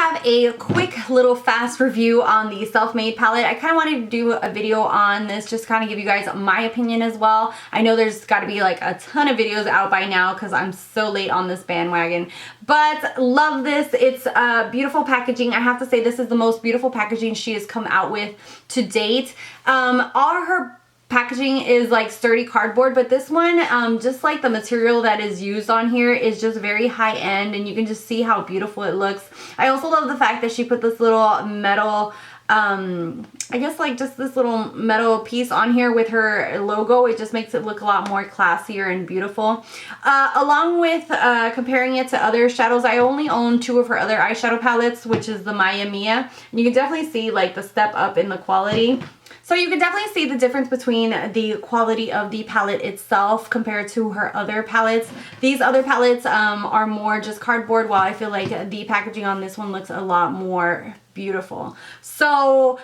have a quick little fast review on the Self-Made palette. I kind of wanted to do a video on this, just kind of give you guys my opinion as well. I know there's got to be like a ton of videos out by now because I'm so late on this bandwagon, but love this. It's beautiful packaging. I have to say this is the most beautiful packaging she has come out with to date. All her packaging is like sturdy cardboard, but this one, just like the material that is used on here is just very high end, and you can just see how beautiful it looks. I also love the fact that she put this little metal, I guess like just this little metal piece on here with her logo. It just makes it look a lot more classier and beautiful. Along with comparing it to other shadows, I only own 2 of her other eyeshadow palettes, which is the Mia Mia, and you can definitely see like the step up in the quality. So you can definitely see the difference between the quality of the palette itself compared to her other palettes. These other palettes are more just cardboard, while I feel like the packaging on this one looks a lot more beautiful. So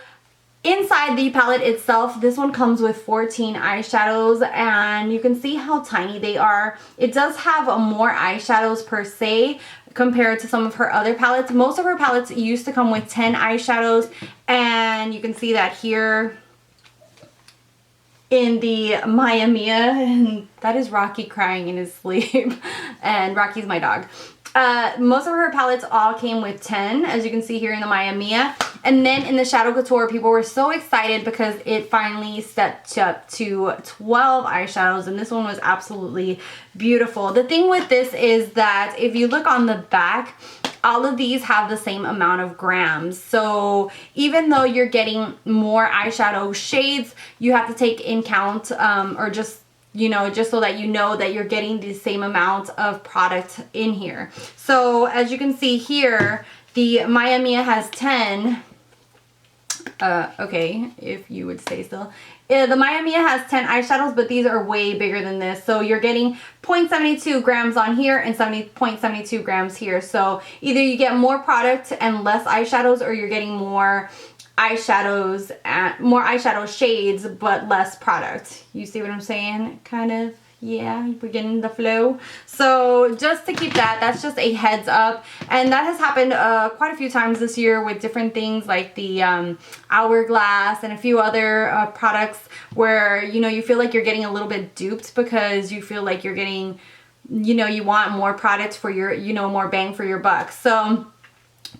inside the palette itself, this one comes with 14 eyeshadows, and you can see how tiny they are. It does have more eyeshadows per se compared to some of her other palettes. Most of her palettes used to come with 10 eyeshadows, and you can see that here in the Mia Mia, and that is Rocky crying in his sleep, and Rocky's my dog. Most of her palettes all came with 10, as you can see here in the Mia Mia. And then in the Shadow Couture, people were so excited because it finally stepped up to 12 eyeshadows, and this one was absolutely beautiful. The thing with this is that if you look on the back, all of these have the same amount of grams. So even though you're getting more eyeshadow shades, you have to take in count, or just, you know, just so that you know that you're getting the same amount of product in here. So as you can see here, the Mia Mia has 10. Okay, if you would stay still. The Mia Mia has 10 eyeshadows, but these are way bigger than this. So you're getting 0.72 grams on here and 0.72 grams here. So either you get more product and less eyeshadows, or you're getting more eyeshadows and more eyeshadow shades but less product. You see what I'm saying? Kind of. Yeah, we're getting the flow. So just to keep that, that's just a heads up. And that has happened quite a few times this year with different things like the Hourglass and a few other products where, you know, you feel like you're getting a little bit duped because you feel like you're getting, you know, you want more product for your, you know, more bang for your buck. So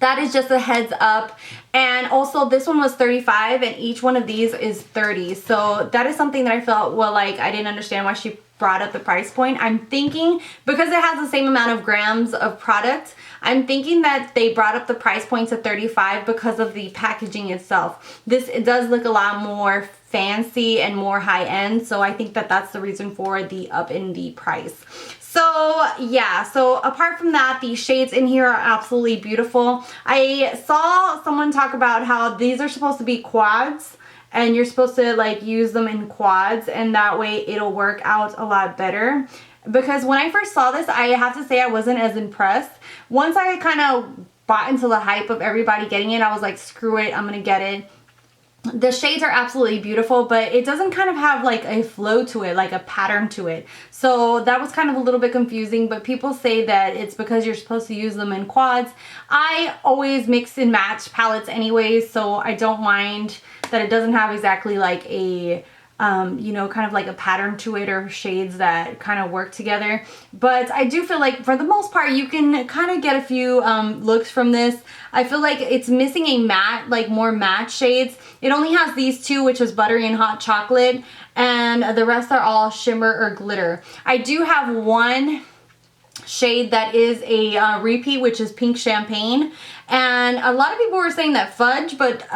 that is just a heads up. And also this one was 35 and each one of these is 30. So that is something that I felt, well, like I didn't understand why she brought up the price point. I'm thinking because it has the same amount of grams of product, I'm thinking that they brought up the price point to 35 because of the packaging itself. It does look a lot more fancy and more high end, so I think that that's the reason for the up in the price. So yeah, so apart from that, the shades in here are absolutely beautiful. I saw someone talk about how these are supposed to be quads, and you're supposed to like use them in quads, and that way it'll work out a lot better. Because when I first saw this, I have to say I wasn't as impressed. Once I kind of bought into the hype of everybody getting it, I was like, screw it, I'm gonna get it. The shades are absolutely beautiful, but it doesn't kind of have like a flow to it, like a pattern to it. So that was kind of a little bit confusing, but people say that it's because you're supposed to use them in quads. I always mix and match palettes anyways, so I don't mind that it doesn't have exactly like a you know, kind of like a pattern to it or shades that kind of work together. But I do feel like for the most part you can kind of get a few looks from this. I feel like it's missing a matte, like more matte shades. It only has these 2, which is Buttery and Hot Chocolate, and the rest are all shimmer or glitter. I do have one shade that is a repeat, which is Pink Champagne, and a lot of people were saying that Fudge, but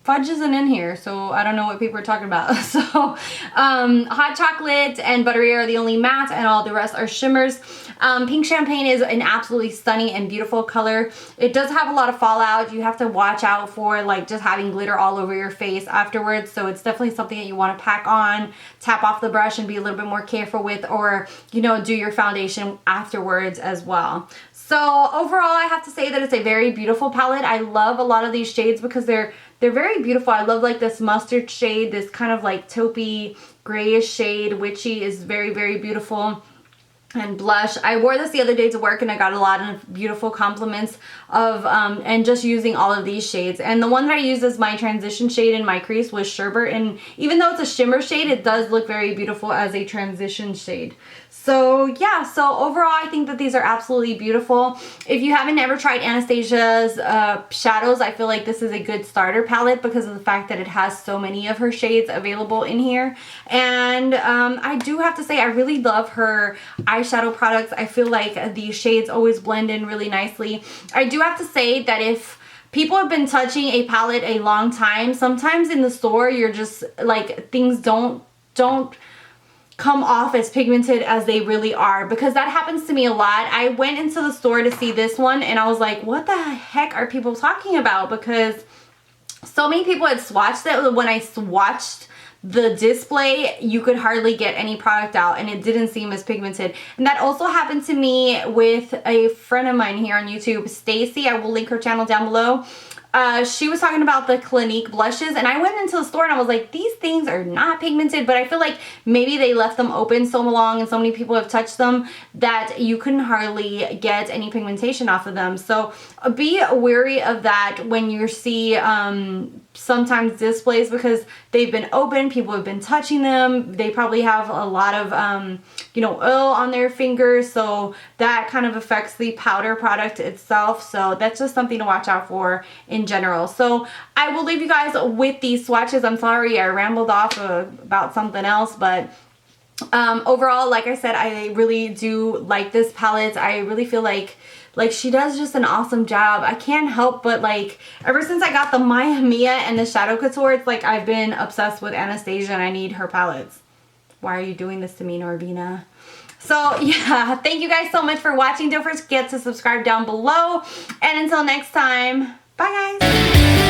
Fudge isn't in here, so I don't know what people are talking about. So Hot Chocolate and Buttery are the only matte, and all the rest are shimmers. Pink Champagne is an absolutely stunning and beautiful color. It does have a lot of fallout. You have to watch out for like just having glitter all over your face afterwards, so it's definitely something that you want to pack on, tap off the brush, and be a little bit more careful with, or, you know, do your foundation afterwards as well. So overall, I have to say that it's a very beautiful palette. I love a lot of these shades because they're very beautiful. I love like this mustard shade, this kind of like taupey grayish shade. Witchy is very, very beautiful. and blush. I wore this the other day to work and I got a lot of beautiful compliments of and just using all of these shades. And the one that I used as my transition shade in my crease was Sherbet, and even though it's a shimmer shade, it does look very beautiful as a transition shade. So yeah, so overall I think that these are absolutely beautiful. If you haven't ever tried Anastasia's shadows, I feel like this is a good starter palette because of the fact that it has so many of her shades available in here. And I do have to say I really love her eyeshadow products. I feel like these shades always blend in really nicely. I do have to say that if people have been touching a palette a long time, sometimes in the store you're just like, things don't come off as pigmented as they really are, because that happens to me a lot. I went into the store to see this one and I was like, what the heck are people talking about? Because so many people had swatched it. When I swatched the display, you could hardly get any product out and it didn't seem as pigmented. And that also happened to me with a friend of mine here on YouTube, Stacy. I will link her channel down below. She was talking about the Clinique blushes, and I went into the store and I was like, these things are not pigmented, but I feel like maybe they left them open so long and so many people have touched them that you couldn't hardly get any pigmentation off of them. So be wary of that when you see sometimes displays, because they've been open, people have been touching them, they probably have a lot of you know, oil on their fingers, so that kind of affects the powder product itself. So that's just something to watch out for in general. So I will leave you guys with these swatches. I'm sorry I rambled off about something else, but overall, like I said, I really do like this palette. I really feel like she does just an awesome job. I can't help but like, ever since I got the Maya Mia and the Shadow Couture, it's like I've been obsessed with Anastasia and I need her palettes. Why are you doing this to me, Norvina? So yeah, thank you guys so much for watching. Don't forget to subscribe down below. And until next time, bye guys.